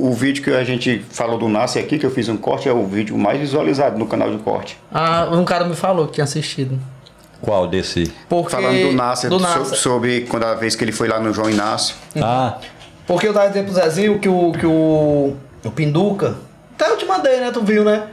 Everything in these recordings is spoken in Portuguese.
o vídeo que a gente falou do Nasce aqui, que eu fiz um corte, é o vídeo mais visualizado no canal de corte. Ah, um cara me falou que tinha assistido. Qual desse? Porque... Falando do Nasce, Nasce. sobre quando a vez que ele foi lá no João Inácio. Ah, Porque eu tava dizendo pro Zezinho que o Pinduca, até eu te mandei, né? Tu viu, né?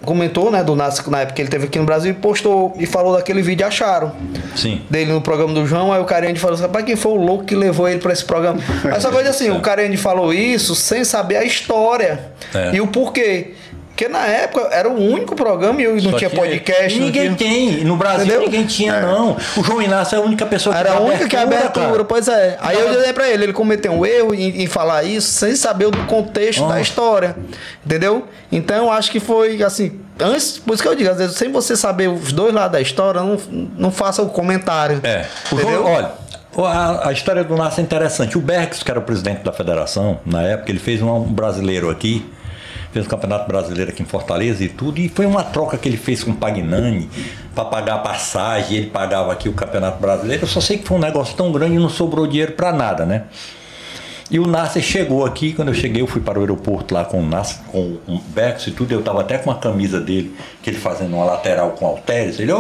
Comentou, né, do Nasce na época que ele teve aqui no Brasil e postou e falou daquele vídeo, acharam. sim. Dele no programa do João, aí o Carende falou assim, rapaz, quem foi o louco que levou ele pra esse programa? Mas só coisa assim, o Carende falou isso sem saber a história e o porquê. Porque na época era o único programa e eu não tinha podcast. Ninguém tem. No Brasil Entendeu? ninguém tinha, não. O João Inácio é a única pessoa que Era a única que é abertura, cara. pois é. Aí eu disse pra ele, ele cometeu um erro em falar isso sem saber o contexto da história. Entendeu? Então eu acho que foi assim. Antes, por isso que eu digo, às vezes, sem você saber os dois lados da história, não faça o comentário. É. O João, olha, a história do Inácio é interessante. O Bergs, que era o presidente da federação, na época, ele fez um brasileiro aqui. Fez um campeonato brasileiro aqui em Fortaleza e tudo. E foi uma troca que ele fez com o Pagnani para pagar a passagem. Ele pagava aqui o campeonato brasileiro. Eu só sei que foi um negócio tão grande e não sobrou dinheiro para nada, né? E o Nasser chegou aqui. Quando eu cheguei, eu fui para o aeroporto lá com o Nasser, com o Bex e tudo. Eu tava até com a camisa dele, que ele fazendo uma lateral com halteres. Ele,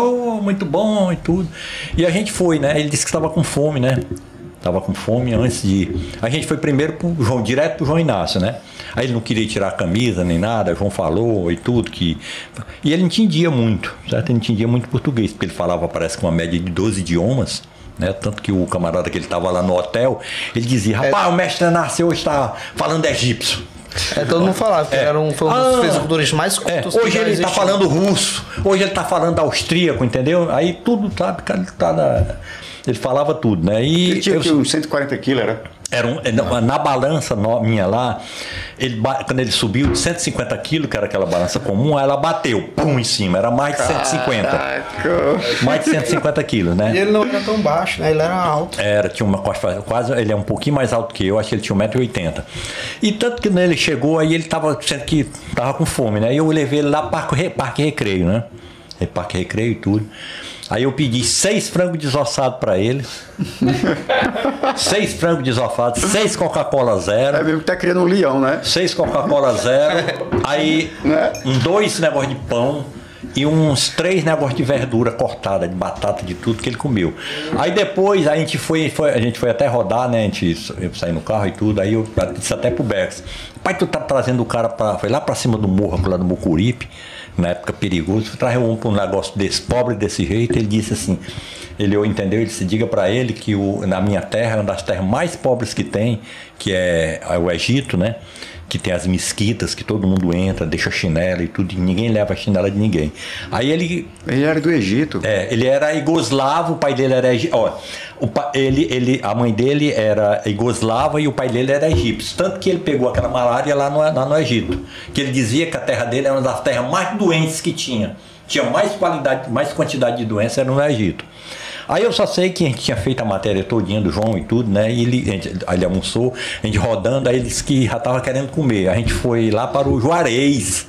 muito bom e tudo. E a gente foi, né? Ele disse que estava com fome, né? Tava com fome antes de ir. A gente foi primeiro direto pro João Inácio, né? Aí ele não queria tirar a camisa nem nada, o João falou e tudo que... E ele entendia muito, certo? Ele entendia muito português, porque ele falava, parece que uma média de 12 idiomas, né? Tanto que o camarada que ele tava lá no hotel, ele dizia, rapaz, o mestre nasceu hoje está falando egípcio. Todo mundo falava que foi um dos fisiculturistas mais cultos. Hoje ele está falando russo, hoje ele está falando austríaco, entendeu? Aí tudo, sabe, cara, ele falava tudo, né? E ele tinha uns 140 quilos, na balança minha lá, quando ele subiu de 150 quilos, que era aquela balança comum, ela bateu, pum, em cima, era mais de 150. Caraca. Mais de 150 quilos, né? E ele não era tão baixo, né? Ele era alto. Tinha uma costa, quase, ele é um pouquinho mais alto que eu, acho que ele tinha 1,80 m. E tanto que quando ele chegou, aí ele tava sendo que tava com fome, né? E eu levei ele lá para Parque Recreio, né? Parque Recreio e tudo. Aí eu pedi 6 frangos desossados para ele. 6 frangos desossados, 6 Coca-Cola zero. É mesmo que tá criando um leão, né? 6 Coca-Cola zero. Aí 2 negócios de pão e uns 3 negócios de verdura cortada, de batata, de tudo que ele comeu. Aí depois a gente foi até rodar, né? Eu saí no carro e tudo. Aí eu disse até pro Bex, pai, tu tá trazendo o cara foi lá para cima do morro, lá do Mucuripe, na época perigoso, trazeu um negócio desse, pobre desse jeito. Ele disse assim, ele entendeu, ele disse, diga para ele que na minha terra, uma das terras mais pobres que tem, que é o Egito, né? Que tem as mesquitas, que todo mundo entra, deixa chinela e tudo, e ninguém leva a chinela de ninguém. Aí ele era do Egito. Ele era iugoslavo, o pai dele era a mãe dele era iugoslava e o pai dele era egípcio. Tanto que ele pegou aquela malária lá no Egito. Que ele dizia que a terra dele era uma das terras mais doentes que tinha. Tinha mais quantidade de doença, era no Egito. Aí eu só sei que a gente tinha feito a matéria todinha do João e tudo, né? E ele almoçou, a gente rodando, aí ele disse que já estava querendo comer. A gente foi lá para o Juarez,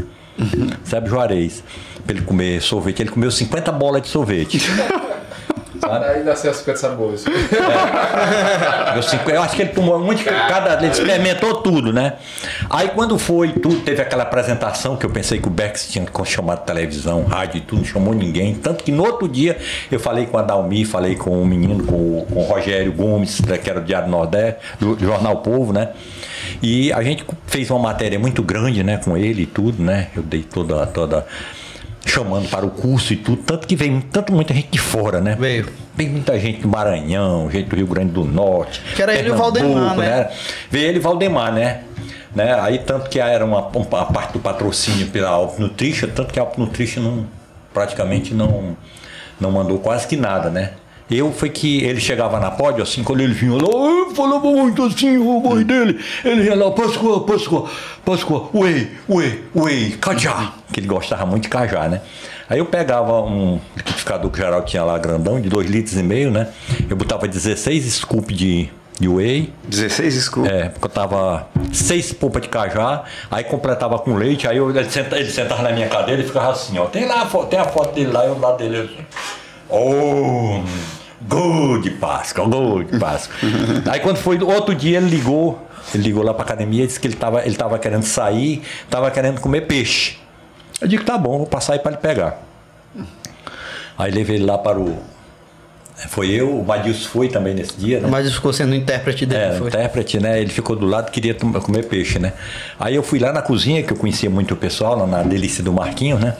sabe, Juarez, para ele comer sorvete. Ele comeu 50 bolas de sorvete. Aí nasceu as 50 sabores. Eu acho que ele tomou muito, ele experimentou tudo, né? Aí quando foi tudo, teve aquela apresentação que eu pensei que o Bex tinha chamado televisão, rádio e tudo, não chamou ninguém. Tanto que no outro dia eu falei com a Dalmi, falei com o menino, com o Rogério Gomes, que era do Diário Nordeste, do Jornal Povo, né? E a gente fez uma matéria muito grande, né, com ele e tudo, né? Eu dei toda chamando para o curso e tudo, tanto que veio muita gente de fora, né? Veio muita gente do Maranhão, gente do Rio Grande do Norte. Que era ele e o Valdemar, né? Veio ele e o Valdemar, né? Aí tanto que era uma parte do patrocínio pela Alp Nutrition, tanto que a Alp Nutrition praticamente não mandou quase que nada, né? Foi que ele chegava na pódio, assim, quando ele vinha lá, falava muito assim, o boi dele. Ele ia lá, Páscoa, whey, cajá. Que ele gostava muito de cajá, né? Aí eu pegava um liquidificador que o Geraldo tinha lá, grandão, de 2,5 litros, né? Eu botava 16 scoop de whey. 16 scoop? Botava 6 polpas de cajá, aí completava com leite, aí ele sentava na minha cadeira e ficava assim, ó. Tem a foto dele lá e o lado dele assim. Gol de Páscoa, gol de Páscoa. Aí quando foi outro dia ele ligou lá pra academia e disse que ele tava querendo sair, tava querendo comer peixe. Eu digo, tá bom, vou passar aí pra ele pegar. Aí levei ele lá para o... Foi eu, o Madilson foi também nesse dia, né? O Madilson ficou sendo o intérprete dele, foi? Intérprete, né? Ele ficou do lado, queria comer peixe, né? Aí eu fui lá na cozinha, que eu conhecia muito o pessoal, lá na Delícia do Marquinho, né?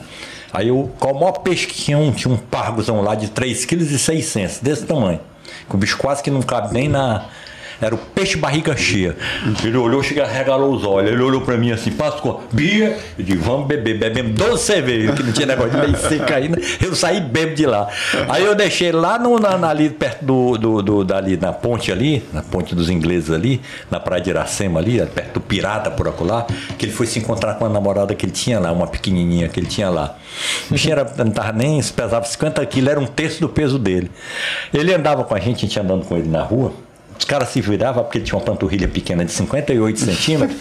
Aí qual o maior peixe que tinha um pargozão lá de 3,6 kg, desse tamanho. Que o bicho quase que não cabe nem na... Era o peixe barriga cheia. Ele olhou, regalou os olhos. Ele olhou pra mim assim, Páscoa, Bia. Eu digo, vamos beber. Bebemos 12 cervejas, que não tinha negócio de lei seca ainda. Eu saí bebo de lá. Aí eu deixei lá ali perto dali, na ponte ali, na ponte dos ingleses ali, na praia de Iracema ali, perto do Pirata, por acolá, que ele foi se encontrar com a namorada que ele tinha lá, uma pequenininha que ele tinha lá. O bichinho não tava nem, pesava 50 quilos, era um terço do peso dele. Ele andava com a gente andando com ele na rua. Os caras se viravam porque ele tinha uma panturrilha pequena de 58 centímetros.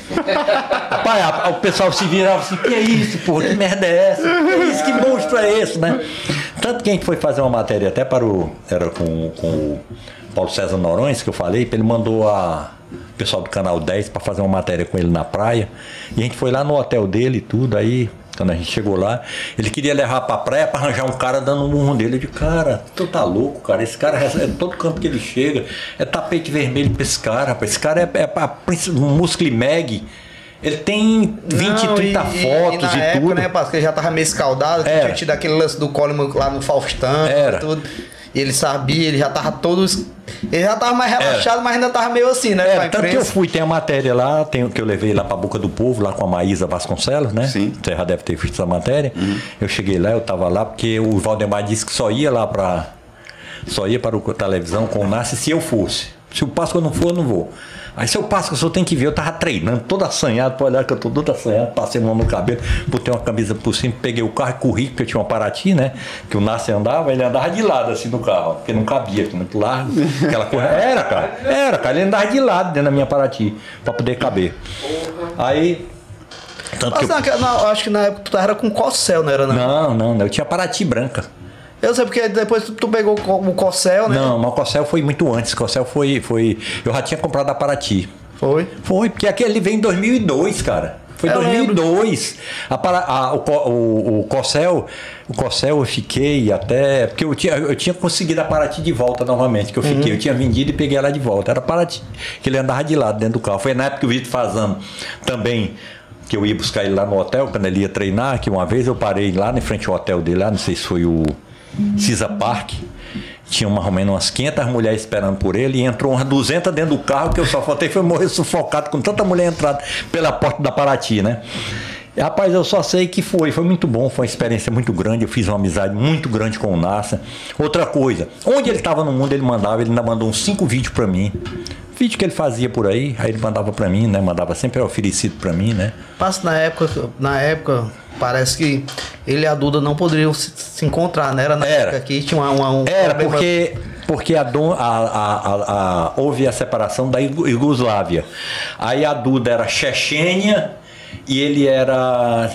Rapaz, o pessoal se virava assim, que é isso, porra, que merda é essa? Que é isso, que monstro é esse, né? Tanto que a gente foi fazer uma matéria até era com o Paulo César Norões, que eu falei, ele mandou o pessoal do Canal 10 para fazer uma matéria com ele na praia. E a gente foi lá no hotel dele e tudo, aí... Quando a gente chegou lá, ele queria levar pra praia pra arranjar um cara dando um murro dele. Eu disse, cara, tu tá louco, cara? Esse cara, todo canto que ele chega, é tapete vermelho pra esse cara, rapaz. Esse cara é Muscle Mag. Ele tem 20, 30 fotos e época, tudo. Né, porque ele já tava meio escaldado, tinha tido aquele lance do Coleman lá no Faustão e tudo. E ele sabia, ele já tava todos... Ele já tava mais relaxado, mas ainda tava meio assim, né? Tanto que eu fui, tem a matéria lá, que eu levei lá pra Boca do Povo, lá com a Maísa Vasconcelos, né? Sim. Você já deve ter visto essa matéria. Eu cheguei lá, eu tava lá, porque o Valdemar disse que só ia para a televisão com o Nasce se eu fosse. Se o Páscoa não for, eu não vou. Aí, seu Páscoa, o senhor tem que ver, eu tava treinando, todo assanhado, pode olhar que eu tô todo assanhado, passei mão no cabelo, botei uma camisa por cima, peguei o carro e corri, porque eu tinha uma Paraty, né? Que o Nasce andava, ele andava de lado assim no carro, porque não cabia, que muito largo. Aquela coisa. Era, cara, ele andava de lado dentro da minha Paraty, pra poder caber. Aí. Tanto que eu acho que na época tu era com Corsel, não era? Não, eu tinha Paraty branca. Eu sei porque depois tu pegou o Corsel, né? Não, mas o Corsel foi muito antes. O Corsel foi... Eu já tinha comprado a Paraty. Foi? Foi, porque aquele vem em 2002, cara. Foi em 2002. O Corsel eu fiquei até... Porque eu tinha conseguido a Paraty de volta novamente, que eu fiquei. Eu tinha vendido e peguei ela de volta. Era a Paraty, que ele andava de lado dentro do carro. Foi na época que o Vitor Fazano também... Que eu ia buscar ele lá no hotel, quando ele ia treinar, que uma vez eu parei lá em frente ao hotel dele, lá, não sei se foi o Cisa Park, tinha mais ou menos umas 500 mulheres esperando por ele, e entrou umas 200 dentro do carro, que eu só faltei foi morrer sufocado com tanta mulher entrada pela porta da Paraty, né? E, rapaz, eu só sei que foi muito bom, foi uma experiência muito grande, eu fiz uma amizade muito grande com o Nassa. Outra coisa, onde ele estava no mundo, ele ainda mandou uns 5 vídeos para mim. Vídeo que ele fazia por aí ele mandava pra mim, né? Mandava sempre oferecido pra mim, né? Mas na época, parece que ele e a Duda não poderiam se encontrar, né? Era na época que tinha um Era, porque houve a separação da Iugoslávia. Aí a Duda era Chechênia e ele era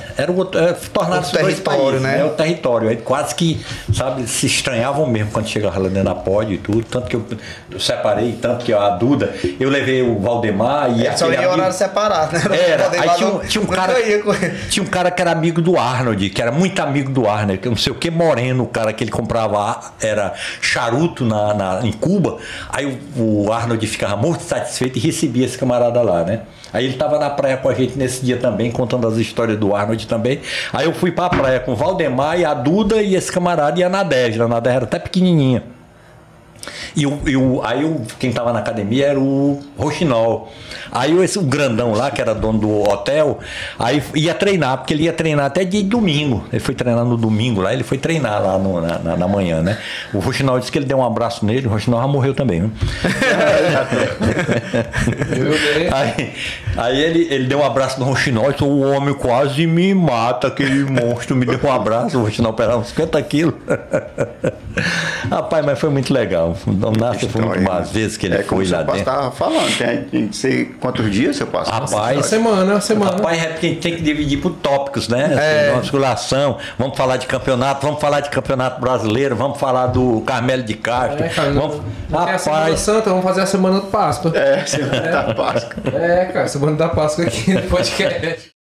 tornado-se dois países, né? O território. Aí quase que, sabe, se estranhavam mesmo quando chegava lá dentro da pódio e tudo. Tanto que eu separei, tanto que a Duda, eu levei o Valdemar e só ia horário separado, né? Era, aí tinha um cara que era amigo do Arnold, que era muito amigo do Arnold, que não sei o que, moreno, o cara que ele comprava era charuto em Cuba. Aí o Arnold ficava muito satisfeito e recebia esse camarada lá, né? Aí ele estava na praia com a gente nesse dia também, contando as histórias do Arnold também. Aí eu fui para a praia com o Valdemar e a Duda e esse camarada e a Nadege. A Nadege era até pequenininha. Aí quem estava na academia era o Rochinol. Aí o grandão lá, que era dono do hotel, aí ia treinar, porque ele ia treinar até dia de domingo. Ele foi treinar no domingo lá, ele foi treinar lá na manhã, né? O Rochinol disse que ele deu um abraço nele, o Rochinol já morreu também, viu? Aí ele deu um abraço no Rochinol e disse, o homem quase me mata, aquele monstro me deu um abraço, o Rochinol pesava uns 50 quilos. Rapaz, mas foi muito legal. Não nasce foi muito mais vezes que ele foi lá dentro. Estava falando, tem que ser quantos dias, seu pastor? Rapaz, semana. Rapaz, é porque a gente tem que dividir por tópicos, né? Assim, musculação, vamos falar de campeonato, vamos falar de campeonato brasileiro, vamos falar do Carmelo de Castro. Cara, vamos... a Semana Santa, vamos fazer a Semana do Páscoa. Semana da Páscoa. Cara, Semana da Páscoa aqui no podcast.